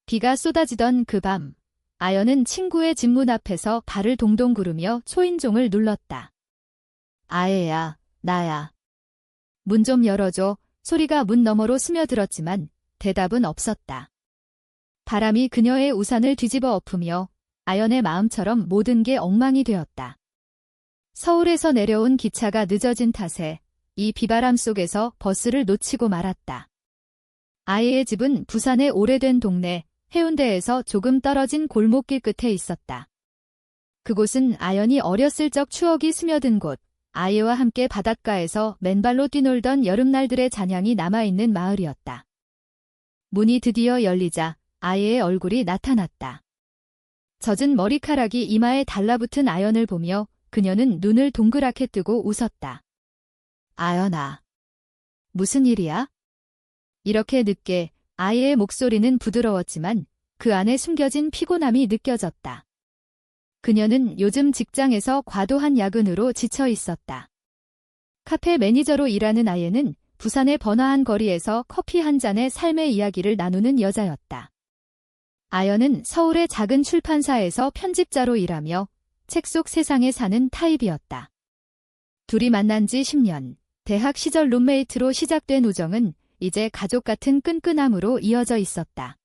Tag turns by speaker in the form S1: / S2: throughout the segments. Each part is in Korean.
S1: 비가 쏟아지던 그 밤, 아연은 친구의 집 문 앞에서 발을 동동 구르며 초인종을 눌렀다. 아예야, 나야. 문 좀 열어줘. 소리가 문 너머로 스며들었지만 대답은 없었다. 바람이 그녀의 우산을 뒤집어 엎으며 아연의 마음처럼 모든 게 엉망이 되었다. 서울에서 내려온 기차가 늦어진 탓에 이 비바람 속에서 버스를 놓치고 말았다. 아예의 집은 부산의 오래된 동네 해운대에서 조금 떨어진 골목길 끝에 있었다. 그곳은 아연이 어렸을 적 추억이 스며든 곳, 아예와 함께 바닷가에서 맨발로 뛰놀던 여름날들의 잔향이 남아있는 마을이었다. 문이 드디어 열리자 아예의 얼굴이 나타났다. 젖은 머리카락이 이마에 달라붙은 아연을 보며 그녀는 눈을 동그랗게 뜨고 웃었다. 아연아. 무슨 일이야? 이렇게 늦게 아예의 목소리는 부드러웠지만 그 안에 숨겨진 피곤함이 느껴졌다. 그녀는 요즘 직장에서 과도한 야근으로 지쳐 있었다. 카페 매니저로 일하는 아예는 부산의 번화한 거리에서 커피 한 잔에 삶의 이야기를 나누는 여자였다. 아연은 서울의 작은 출판사에서 편집자로 일하며 책 속 세상에 사는 타입이었다. 둘이 만난 지 10년, 대학 시절 룸메이트로 시작된 우정은 이제 가족 같은 끈끈함으로 이어져 있었다.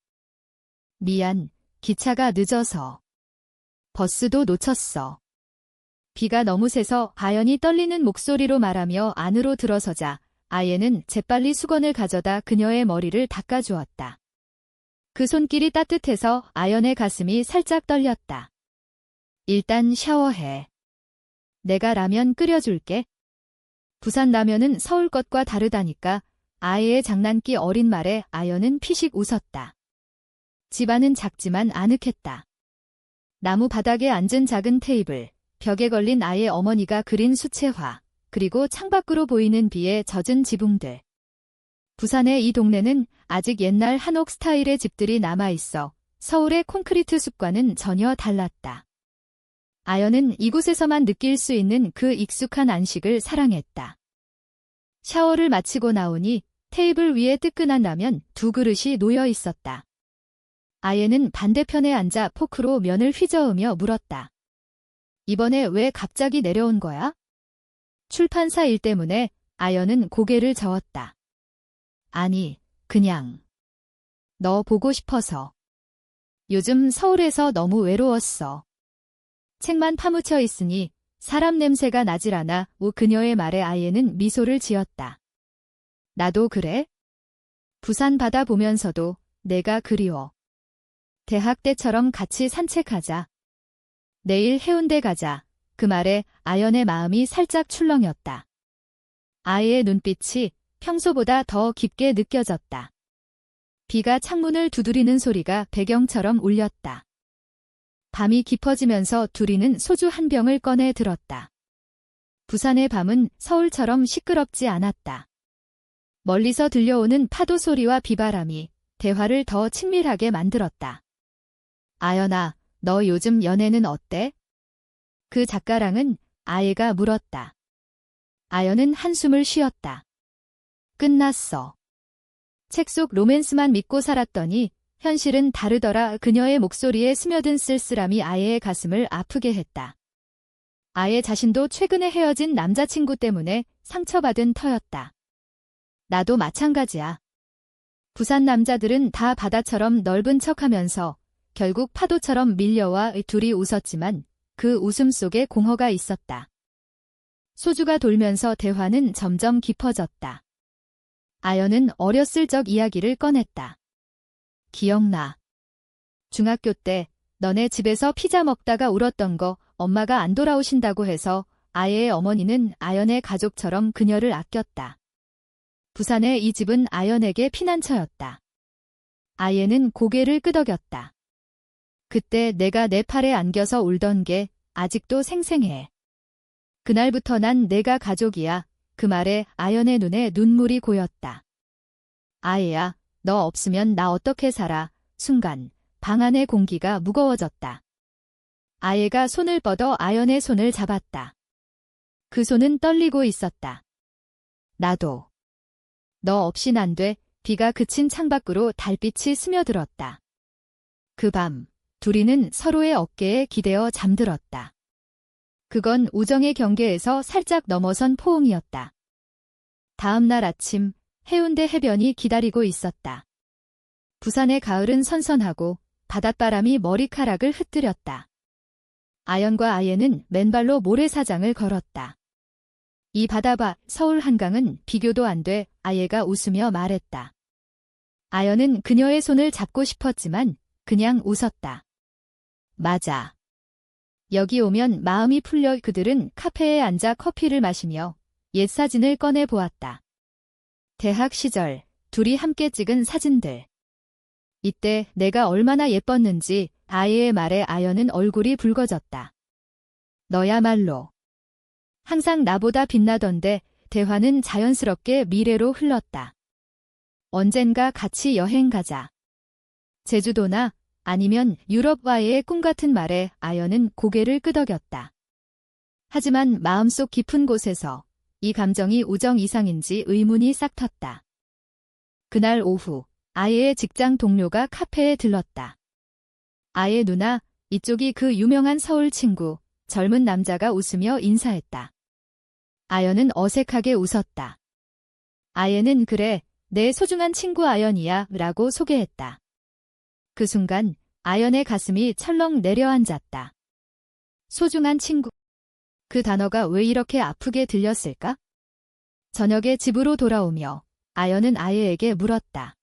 S1: 미안, 기차가 늦어서. 버스도 놓쳤어. 비가 너무 세서 아연이 떨리는 목소리로 말하며 안으로 들어서자 아예는 재빨리 수건을 가져다 그녀의 머리를 닦아주었다. 그 손길이 따뜻해서 아연의 가슴이 살짝 떨렸다. 일단 샤워해. 내가 라면 끓여줄게. 부산 라면은 서울 것과 다르다니까. 아예의 장난기 어린 말에 아연은 피식 웃었다. 집안은 작지만 아늑했다. 나무 바닥에 앉은 작은 테이블, 벽에 걸린 아예 어머니가 그린 수채화, 그리고 창밖으로 보이는 비에 젖은 지붕들. 부산의 이 동네는 아직 옛날 한옥 스타일의 집들이 남아있어 서울의 콘크리트 숲과는 전혀 달랐다. 아연은 이곳에서만 느낄 수 있는 그 익숙한 안식을 사랑했다. 샤워를 마치고 나오니 테이블 위에 뜨끈한 라면 2그릇이 놓여 있었다. 아예는 반대편에 앉아 포크로 면을 휘저으며 물었다. 이번에 왜 갑자기 내려온 거야? 출판사 일 때문에. 아연은 고개를 저었다. 아니, 그냥. 너 보고 싶어서. 요즘 서울에서 너무 외로웠어. 책만 파묻혀 있으니 사람 냄새가 나질 않아. 그녀의 말에 아예는 미소를 지었다. 나도 그래? 부산 바다 보면서도 내가 그리워. 대학 때처럼 같이 산책하자. 내일 해운대 가자. 그 말에 아연의 마음이 살짝 출렁였다. 아예의 눈빛이 평소보다 더 깊게 느껴졌다. 비가 창문을 두드리는 소리가 배경처럼 울렸다. 밤이 깊어지면서 둘이는 소주 한 병을 꺼내 들었다. 부산의 밤은 서울처럼 시끄럽지 않았다. 멀리서 들려오는 파도 소리와 비바람이 대화를 더 친밀하게 만들었다. 아연아, 너 요즘 연애는 어때? 그 작가랑은 아예가 물었다. 아연은 한숨을 쉬었다. 끝났어. 책 속 로맨스만 믿고 살았더니 현실은 다르더라. 그녀의 목소리에 스며든 쓸쓸함이 아예의 가슴을 아프게 했다. 아예 자신도 최근에 헤어진 남자친구 때문에 상처받은 터였다. 나도 마찬가지야. 부산 남자들은 다 바다처럼 넓은 척하면서 결국 파도처럼 밀려와. 둘이 웃었지만 그 웃음 속에 공허가 있었다. 소주가 돌면서 대화는 점점 깊어졌다. 아연은 어렸을 적 이야기를 꺼냈다. 기억나. 중학교 때 너네 집에서 피자 먹다가 울었던 거. 엄마가 안 돌아오신다고 해서. 아예의 어머니는 아연의 가족처럼 그녀를 아꼈다. 부산의 이 집은 아연에게 피난처였다. 아예는 고개를 끄덕였다. 그때 내가 내 팔에 안겨서 울던 게 아직도 생생해. 그날부터 난 내가 가족이야. 그 말에 아연의 눈에 눈물이 고였다. 아예야, 너 없으면 나 어떻게 살아. 순간 방 안의 공기가 무거워졌다. 아예가 손을 뻗어 아연의 손을 잡았다. 그 손은 떨리고 있었다. 나도. 너 없인 안 돼. 비가 그친 창밖으로 달빛이 스며들었다. 그 밤, 둘이는 서로의 어깨에 기대어 잠들었다. 그건 우정의 경계에서 살짝 넘어선 포옹이었다. 다음 날 아침, 해운대 해변이 기다리고 있었다. 부산의 가을은 선선하고 바닷바람이 머리카락을 흩뜨렸다. 아연과 아예는 맨발로 모래사장을 걸었다. 이 바다 봐, 서울 한강은 비교도 안 돼, 아예가 웃으며 말했다. 아연은 그녀의 손을 잡고 싶었지만 그냥 웃었다. 맞아. 여기 오면 마음이 풀려. 그들은 카페에 앉아 커피를 마시며 옛 사진을 꺼내 보았다. 대학 시절 둘이 함께 찍은 사진들. 이때 내가 얼마나 예뻤는지 아예의 말에 아연은 얼굴이 붉어졌다. 너야말로. 항상 나보다 빛나던데. 대화는 자연스럽게 미래로 흘렀다. 언젠가 같이 여행 가자. 제주도나 아니면 유럽과의 꿈 같은 말에 아연은 고개를 끄덕였다. 하지만 마음속 깊은 곳에서 이 감정이 우정 이상인지 의문이 싹 텄다. 그날 오후 아예의 직장 동료가 카페에 들렀다. 아예 누나, 이쪽이 그 유명한 서울 친구, 젊은 남자가 웃으며 인사했다. 아연은 어색하게 웃었다. 아예는 그래, 내 소중한 친구 아연이야 라고 소개했다. 그 순간 아연의 가슴이 철렁 내려앉았다. 소중한 친구. 그 단어가 왜 이렇게 아프게 들렸을까? 저녁에 집으로 돌아오며 아연은 아예에게 물었다.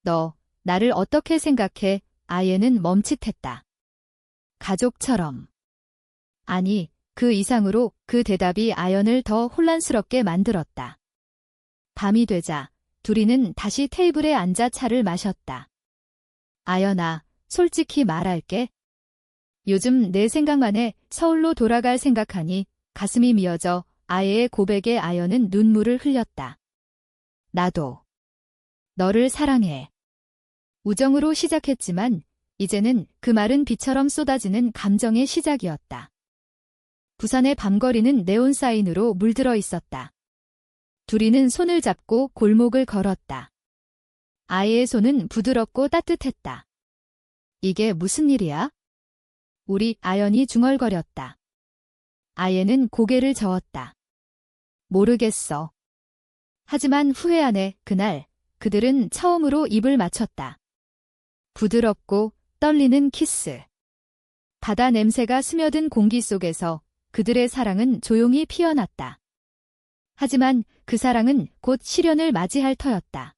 S1: 너, 나를 어떻게 생각해? 아예는 멈칫했다. 가족처럼. 아니, 그 이상으로. 그 대답이 아연을 더 혼란스럽게 만들었다. 밤이 되자 둘이는 다시 테이블에 앉아 차를 마셨다. 아연아, 솔직히 말할게. 요즘 내 생각만 해. 서울로 돌아갈 생각하니 가슴이 미어져. 아예의 고백에 아연은 눈물을 흘렸다. 나도. 너를 사랑해. 우정으로 시작했지만 이제는 그 말은 비처럼 쏟아지는 감정의 시작이었다. 부산의 밤거리는 네온 사인으로 물들어 있었다. 둘이는 손을 잡고 골목을 걸었다. 아예의 손은 부드럽고 따뜻했다. 이게 무슨 일이야? 우리. 아연이 중얼거렸다. 아예는 고개를 저었다. 모르겠어. 하지만 후회하네. 그날 그들은 처음으로 입을 맞췄다. 부드럽고 떨리는 키스. 바다 냄새가 스며든 공기 속에서 그들의 사랑은 조용히 피어났다. 하지만 그 사랑은 곧 시련을 맞이할 터였다.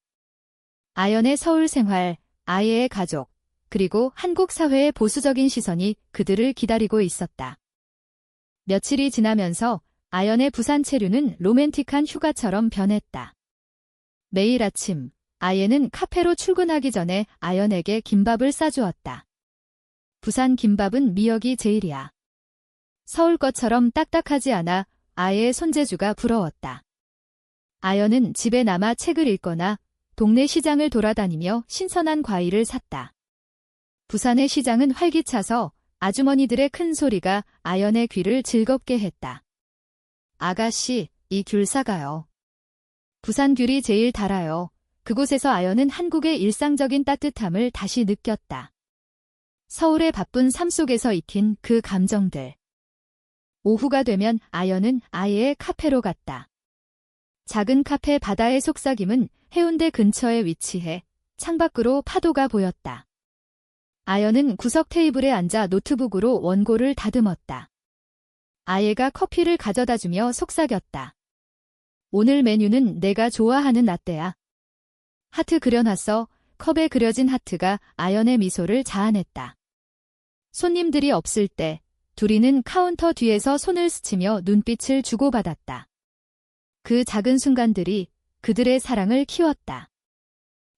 S1: 아연의 서울 생활, 아예의 가족, 그리고 한국 사회의 보수적인 시선이 그들을 기다리고 있었다. 며칠이 지나면서 아연의 부산 체류는 로맨틱한 휴가처럼 변했다. 매일 아침 아예는 카페로 출근하기 전에 아연에게 김밥을 싸주었다. 부산 김밥은 미역이 제일이야. 서울 것처럼 딱딱하지 않아. 아예의 손재주가 부러웠다. 아연은 집에 남아 책을 읽거나 동네 시장을 돌아다니며 신선한 과일을 샀다. 부산의 시장은 활기차서 아주머니들의 큰 소리가 아연의 귀를 즐겁게 했다. 아가씨, 이 귤 사가요. 부산 귤이 제일 달아요. 그곳에서 아연은 한국의 일상적인 따뜻함을 다시 느꼈다. 서울의 바쁜 삶 속에서 익힌 그 감정들. 오후가 되면 아연은 아예의 카페로 갔다. 작은 카페 바다의 속삭임은 해운대 근처에 위치해 창밖으로 파도가 보였다. 아연은 구석 테이블에 앉아 노트북으로 원고를 다듬었다. 아예가 커피를 가져다주며 속삭였다. 오늘 메뉴는 내가 좋아하는 라떼야. 하트 그려놨어. 컵에 그려진 하트가 아연의 미소를 자아냈다. 손님들이 없을 때 둘이는 카운터 뒤에서 손을 스치며 눈빛을 주고받았다. 그 작은 순간들이 그들의 사랑을 키웠다.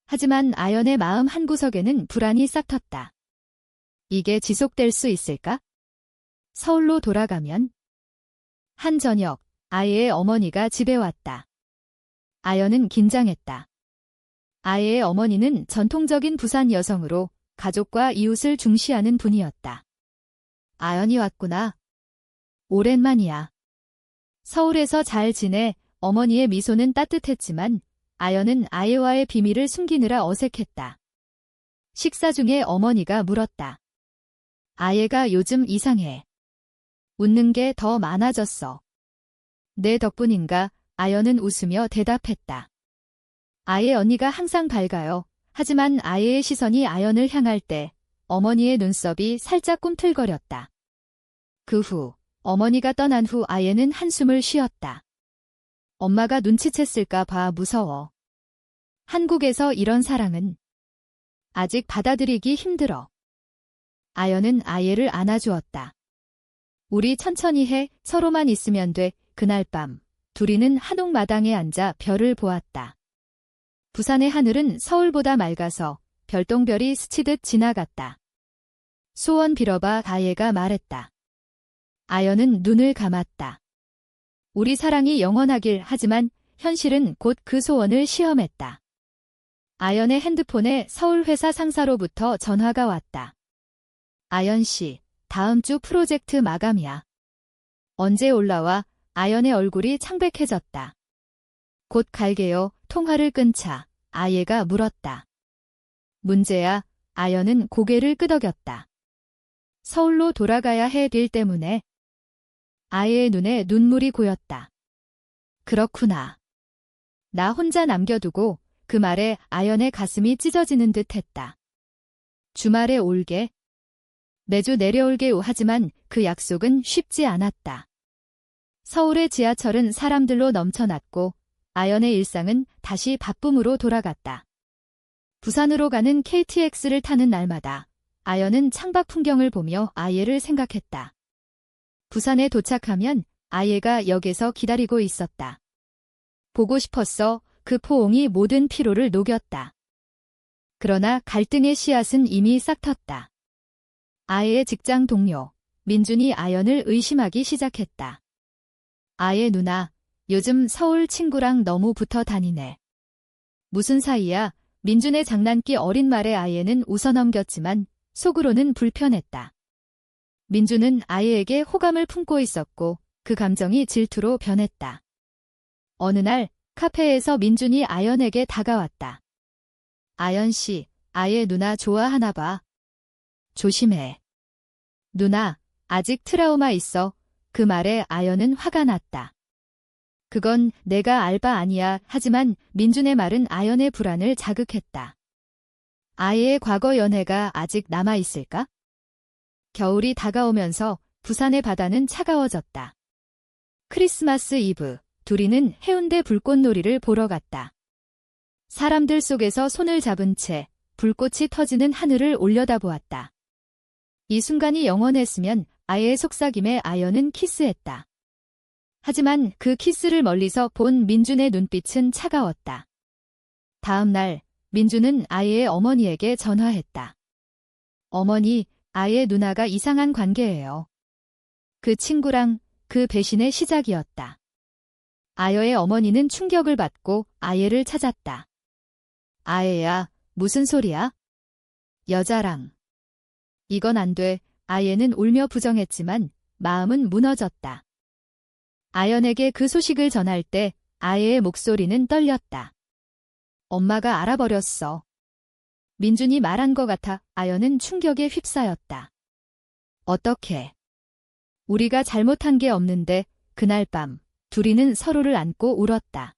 S1: 하지만 아연의 마음 한구석에는 불안이 싹 텄다. 이게 지속될 수 있을까? 서울로 돌아가면? 한 저녁, 아예의 어머니가 집에 왔다. 아연은 긴장했다. 아예의 어머니는 전통적인 부산 여성으로 가족과 이웃을 중시하는 분이었다. 아연이 왔구나. 오랜만이야. 서울에서 잘 지내. 어머니의 미소는 따뜻했지만 아연은 아예와의 비밀을 숨기느라 어색했다. 식사 중에 어머니가 물었다. 아예가 요즘 이상해. 웃는 게 더 많아졌어. 내 덕분인가? 아연은 웃으며 대답했다. 아예 언니가 항상 밝아요. 하지만 아예의 시선이 아연을 향할 때 어머니의 눈썹이 살짝 꿈틀거렸다. 그 후 어머니가 떠난 후 아예는 한숨을 쉬었다. 엄마가 눈치챘을까 봐 무서워. 한국에서 이런 사랑은 아직 받아들이기 힘들어. 아연은 아예를 안아주었다. 우리 천천히 해, 서로만 있으면 돼. 그날 밤 둘이는 한옥마당에 앉아 별을 보았다. 부산의 하늘은 서울보다 맑아서 별똥별이 스치듯 지나갔다. 소원 빌어봐. 아예가 말했다. 아연은 눈을 감았다. 우리 사랑이 영원하길. 하지만 현실은 곧 그 소원을 시험했다. 아연의 핸드폰에 서울 회사 상사로부터 전화가 왔다. 아연 씨, 다음 주 프로젝트 마감이야. 언제 올라와? 아연의 얼굴이 창백해졌다. 곧 갈게요. 통화를 끊자 아예가 물었다. 문제야? 아연은 고개를 끄덕였다. 서울로 돌아가야 해. 일 때문에. 아예의 눈에 눈물이 고였다. 그렇구나. 나 혼자 남겨두고. 그 말에 아연의 가슴이 찢어지는 듯 했다. 주말에 올게. 매주 내려올게. 하지만 그 약속은 쉽지 않았다. 서울의 지하철은 사람들로 넘쳐났고 아연의 일상은 다시 바쁨으로 돌아갔다. 부산으로 가는 KTX를 타는 날마다 아연은 창밖 풍경을 보며 아예를 생각했다. 부산에 도착하면 아예가 역에서 기다리고 있었다. 보고 싶었어. 그 포옹이 모든 피로를 녹였다. 그러나 갈등의 씨앗은 이미 싹텄다. 아예의 직장 동료 민준이 아연을 의심하기 시작했다. 아예 누나, 요즘 서울 친구랑 너무 붙어 다니네. 무슨 사이야? 민준의 장난기 어린 말에 아예는 웃어넘겼지만 속으로는 불편했다. 민준은 아예에게 호감을 품고 있었고 그 감정이 질투로 변했다. 어느 날 카페에서 민준이 아연에게 다가왔다. 아연 씨, 아예 누나 좋아하나 봐. 조심해. 누나, 아직 트라우마 있어. 그 말에 아연은 화가 났다. 그건 내가 알바 아니야. 하지만 민준의 말은 아연의 불안을 자극했다. 아예의 과거 연애가 아직 남아있을까? 겨울이 다가오면서 부산의 바다는 차가워졌다. 크리스마스 이브, 둘이는 해운대 불꽃놀이를 보러 갔다. 사람들 속에서 손을 잡은 채 불꽃이 터지는 하늘을 올려다보았다. 이 순간이 영원했으면 아예의 속삭임에 아연은 키스했다. 하지만 그 키스를 멀리서 본 민준의 눈빛은 차가웠다. 다음 날 민준은 아예의 어머니에게 전화했다. 어머니, 아예 누나가 이상한 관계예요. 그 친구랑 그 배신의 시작이었다. 아여의 어머니는 충격을 받고 아예를 찾았다. 아예야, 무슨 소리야? 여자랑. 이건 안 돼. 아예는 울며 부정했지만 마음은 무너졌다. 아연에게 그 소식을 전할 때 아예의 목소리는 떨렸다. 엄마가 알아버렸어. 민준이 말한 것 같아. 아연은 충격에 휩싸였다. 어떻게? 우리가 잘못한 게 없는데. 그날 밤 둘이는 서로를 안고 울었다.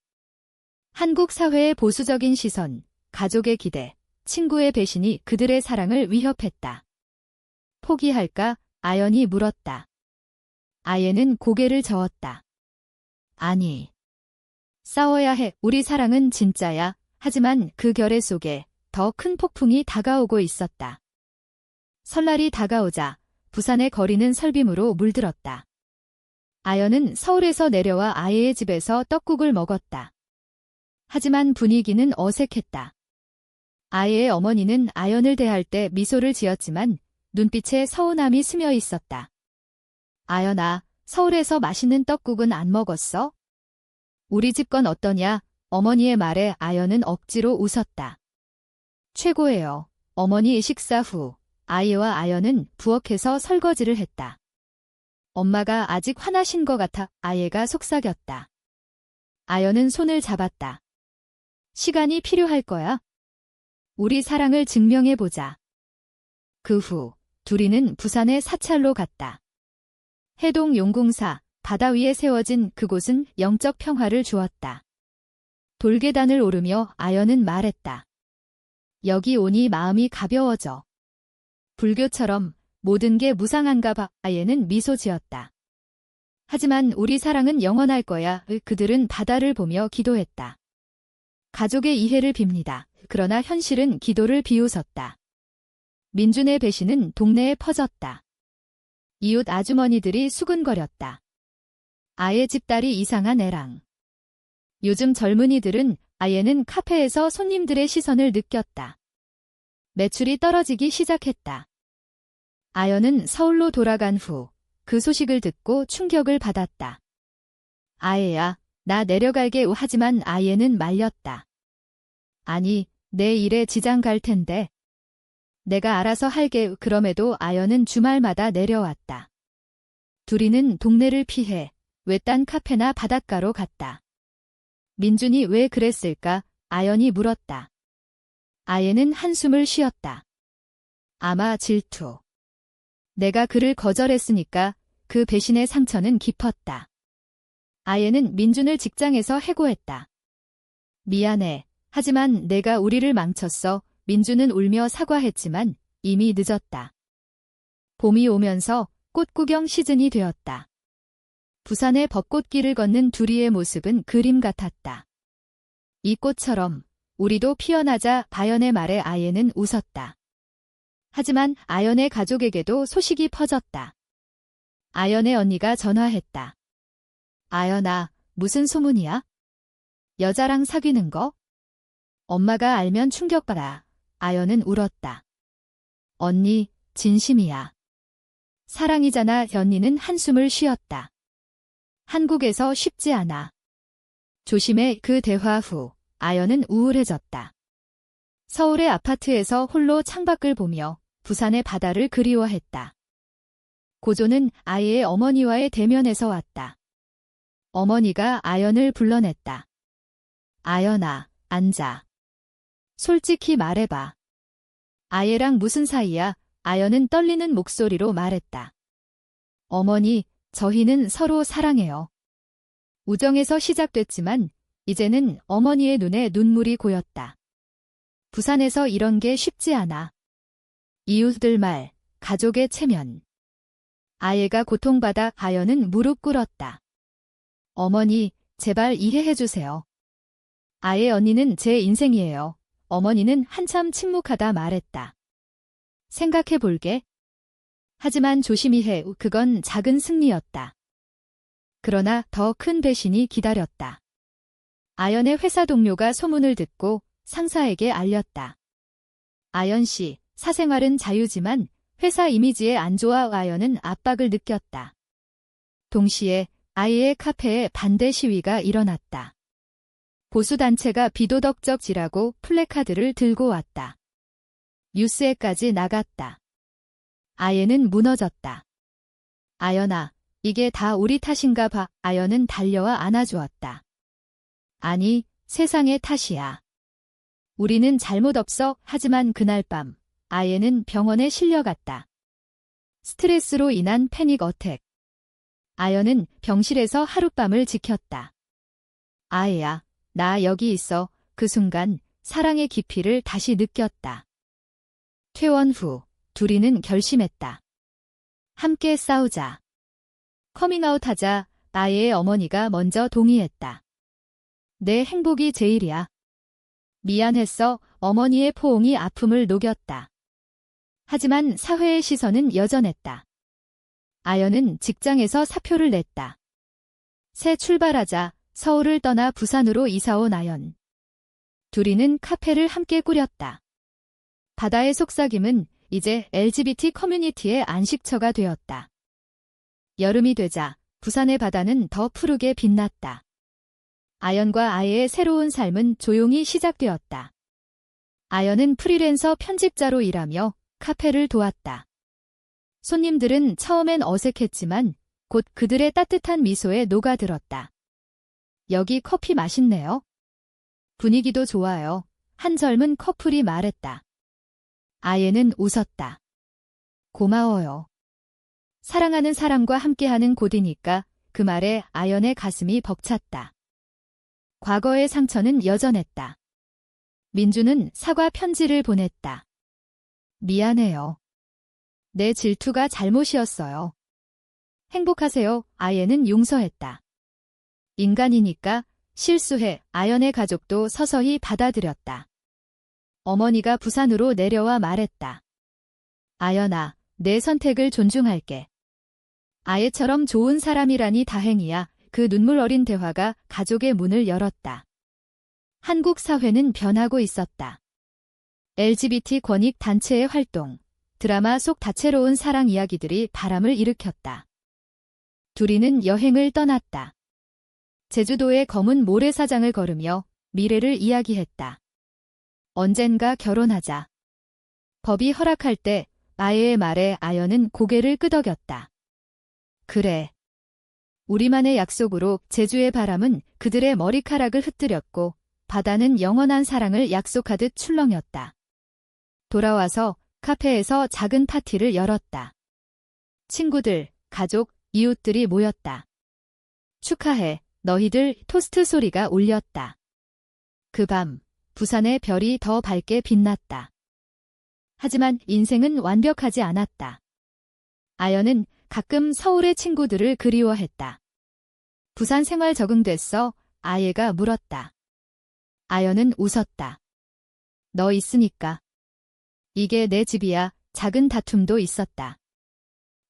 S1: 한국 사회의 보수적인 시선, 가족의 기대, 친구의 배신이 그들의 사랑을 위협했다. 포기할까? 아연이 물었다. 아예는 고개를 저었다. 아니. 싸워야 해. 우리 사랑은 진짜야. 하지만 그 결의 속에 더 큰 폭풍이 다가오고 있었다. 설날이 다가오자 부산의 거리는 설빔으로 물들었다. 아연은 서울에서 내려와 아예의 집에서 떡국을 먹었다. 하지만 분위기는 어색했다. 아예의 어머니는 아연을 대할 때 미소를 지었지만 눈빛에 서운함이 스며 있었다. 아연아, 서울에서 맛있는 떡국은 안 먹었어? 우리 집 건 어떠냐? 어머니의 말에 아연은 억지로 웃었다. 최고예요. 어머니 식사 후 아예와 아연은 부엌에서 설거지를 했다. 엄마가 아직 화나신 것 같아. 아예가 속삭였다. 아연은 손을 잡았다. 시간이 필요할 거야. 우리 사랑을 증명해보자. 그 후 둘이는 부산의 사찰로 갔다. 해동 용궁사, 바다 위에 세워진 그곳은 영적 평화를 주었다. 돌계단을 오르며 아연은 말했다. 여기 오니 마음이 가벼워져. 불교처럼 모든 게 무상한가 봐. 아예는 미소 지었다. 하지만 우리 사랑은 영원할 거야. 그들은 바다를 보며 기도했다. 가족의 이해를 빕니다. 그러나 현실은 기도를 비웃었다. 민준의 배신은 동네에 퍼졌다. 이웃 아주머니들이 수근거렸다. 아예 집딸이 이상한 애랑. 요즘 젊은이들은 아예는 카페에서 손님들의 시선을 느꼈다. 매출이 떨어지기 시작했다. 아연은 서울로 돌아간 후 그 소식을 듣고 충격을 받았다. 아예야, 나 내려갈게. 하지만 아예는 말렸다. 아니, 내 일에 지장 갈 텐데. 내가 알아서 할게. 그럼에도 아연은 주말마다 내려왔다. 둘이는 동네를 피해 외딴 카페나 바닷가로 갔다. 민준이 왜 그랬을까? 아연이 물었다. 아예는 한숨을 쉬었다. 아마 질투. 내가 그를 거절했으니까 그 배신의 상처는 깊었다. 아예는 민준을 직장에서 해고했다. 미안해. 하지만 내가 우리를 망쳤어. 민준은 울며 사과했지만 이미 늦었다. 봄이 오면서 꽃구경 시즌이 되었다. 부산의 벚꽃길을 걷는 둘이의 모습은 그림 같았다. 이 꽃처럼 우리도 피어나자. 바연의 말에 아예는 웃었다. 하지만 아연의 가족에게도 소식이 퍼졌다. 아연의 언니가 전화했다. 아연아, 무슨 소문이야? 여자랑 사귀는 거? 엄마가 알면 충격받아. 아연은 울었다. 언니, 진심이야. 사랑이잖아. 언니는 한숨을 쉬었다. 한국에서 쉽지 않아. 조심해. 그 대화 후 아연은 우울해졌다. 서울의 아파트에서 홀로 창밖을 보며 부산의 바다를 그리워했다. 고조는 아이의 어머니와의 대면에서 왔다. 어머니가 아연을 불러냈다. 아연아, 앉아. 솔직히 말해봐. 아예랑 무슨 사이야? 아연은 떨리는 목소리로 말했다. 어머니, 저희는 서로 사랑해요. 우정에서 시작됐지만 이제는 어머니의 눈에 눈물이 고였다. 부산에서 이런 게 쉽지 않아. 이웃들 말, 가족의 체면. 아예가 고통받아. 아연은 무릎 꿇었다. 어머니, 제발 이해해주세요. 아예 언니는 제 인생이에요. 어머니는 한참 침묵하다 말했다. 생각해볼게. 하지만 조심히 해. 그건 작은 승리였다. 그러나 더 큰 배신이 기다렸다. 아연의 회사 동료가 소문을 듣고 상사에게 알렸다. 아연 씨, 사생활은 자유지만 회사 이미지에 안 좋아. 아연은 압박을 느꼈다. 동시에 아이의 카페에 반대 시위가 일어났다. 보수단체가 비도덕적이라고 플래카드를 들고 왔다. 뉴스에까지 나갔다. 아예는 무너졌다. 아연아, 이게 다 우리 탓인가 봐. 아연은 달려와 안아주었다. 아니, 세상의 탓이야. 우리는 잘못 없어. 하지만 그날 밤 아예는 병원에 실려갔다. 스트레스로 인한 패닉 어택. 아연은 병실에서 하룻밤을 지켰다. 아예야, 나 여기 있어. 그 순간 사랑의 깊이를 다시 느꼈다. 퇴원 후 둘이는 결심했다. 함께 싸우자. 커밍아웃하자. 아예의 어머니가 먼저 동의했다. 내 행복이 제일이야. 미안했어. 어머니의 포옹이 아픔을 녹였다. 하지만 사회의 시선은 여전했다. 아연은 직장에서 사표를 냈다. 새 출발하자. 서울을 떠나 부산으로 이사온 아연. 둘이는 카페를 함께 꾸렸다. 바다의 속삭임은 이제 LGBT 커뮤니티의 안식처가 되었다. 여름이 되자 부산의 바다는 더 푸르게 빛났다. 아연과 아예의 새로운 삶은 조용히 시작되었다. 아연은 프리랜서 편집자로 일하며 카페를 도왔다. 손님들은 처음엔 어색했지만 곧 그들의 따뜻한 미소에 녹아들었다. 여기 커피 맛있네요. 분위기도 좋아요. 한 젊은 커플이 말했다. 아예는 웃었다. 고마워요. 사랑하는 사람과 함께하는 곳이니까. 그 말에 아연의 가슴이 벅찼다. 과거의 상처는 여전했다. 민주는 사과 편지를 보냈다. 미안해요. 내 질투가 잘못이었어요. 행복하세요. 아예는 용서했다. 인간이니까 실수해. 아연의 가족도 서서히 받아들였다. 어머니가 부산으로 내려와 말했다. 아연아, 내 선택을 존중할게. 아예처럼 좋은 사람이라니 다행이야. 그 눈물 어린 대화가 가족의 문을 열었다. 한국 사회는 변하고 있었다. LGBT 권익 단체의 활동, 드라마 속 다채로운 사랑 이야기들이 바람을 일으켰다. 둘이는 여행을 떠났다. 제주도의 검은 모래사장을 걸으며 미래를 이야기했다. 언젠가 결혼하자. 법이 허락할 때 아예의 말에 아연은 고개를 끄덕였다. 그래. 우리만의 약속으로 제주의 바람은 그들의 머리카락을 흩뜨렸고 바다는 영원한 사랑을 약속하듯 출렁였다. 돌아와서 카페에서 작은 파티를 열었다. 친구들, 가족, 이웃들이 모였다. 축하해, 너희들. 토스트 소리가 울렸다. 그 밤, 부산의 별이 더 밝게 빛났다. 하지만 인생은 완벽하지 않았다. 아연은 가끔 서울의 친구들을 그리워했다. 부산 생활 적응됐어? 아예가 물었다. 아연은 웃었다. 너 있으니까. 이게 내 집이야. 작은 다툼도 있었다.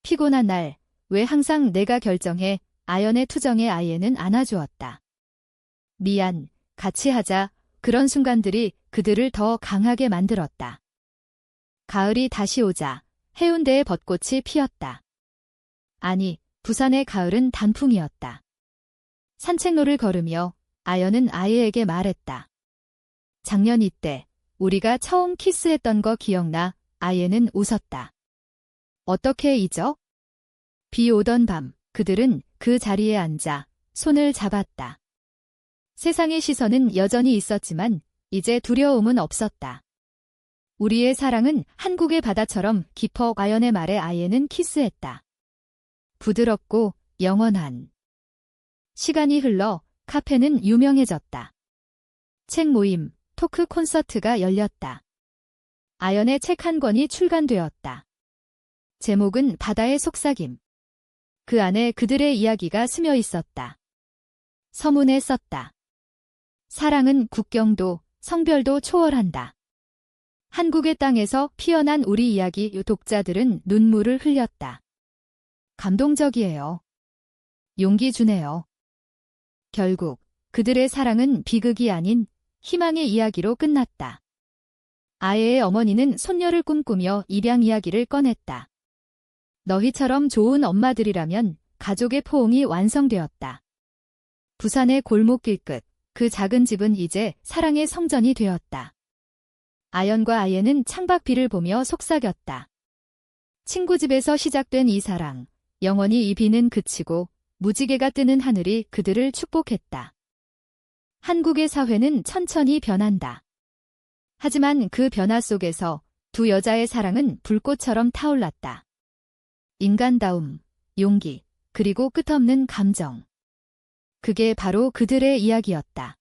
S1: 피곤한 날, 왜 항상 내가 결정해? 아연의 투정에 아예는 안아주었다. 미안, 같이 하자. 그런 순간들이 그들을 더 강하게 만들었다. 가을이 다시 오자 해운대의 벚꽃이 피었다. 아니, 부산의 가을은 단풍이었다. 산책로를 걸으며 아연은 아예에게 말했다. 작년 이때 우리가 처음 키스했던 거 기억나? 아예는 웃었다. 어떻게 잊어? 비 오던 밤, 그들은 그 자리에 앉아 손을 잡았다. 세상의 시선은 여전히 있었지만 이제 두려움은 없었다. 우리의 사랑은 한국의 바다처럼 깊어. 아연의 말에 아예는 키스했다. 부드럽고 영원한. 시간이 흘러 카페는 유명해졌다. 책 모임, 토크 콘서트가 열렸다. 아연의 책 한 권이 출간되었다. 제목은 바다의 속삭임. 그 안에 그들의 이야기가 스며 있었다. 서문에 썼다. 사랑은 국경도, 성별도 초월한다. 한국의 땅에서 피어난 우리 이야기. 독자들은 눈물을 흘렸다. 감동적이에요. 용기 주네요. 결국 그들의 사랑은 비극이 아닌 희망의 이야기로 끝났다. 아예의 어머니는 손녀를 꿈꾸며 입양 이야기를 꺼냈다. 너희처럼 좋은 엄마들이라면. 가족의 포옹이 완성되었다. 부산의 골목길 끝, 그 작은 집은 이제 사랑의 성전이 되었다. 아연과 아예는 창밖비를 보며 속삭였다. 친구 집에서 시작된 이 사랑, 영원히 이 비는 그치고 무지개가 뜨는 하늘이 그들을 축복했다. 한국의 사회는 천천히 변한다. 하지만 그 변화 속에서 두 여자의 사랑은 불꽃처럼 타올랐다. 인간다움, 용기, 그리고 끝없는 감정. 그게 바로 그들의 이야기였다.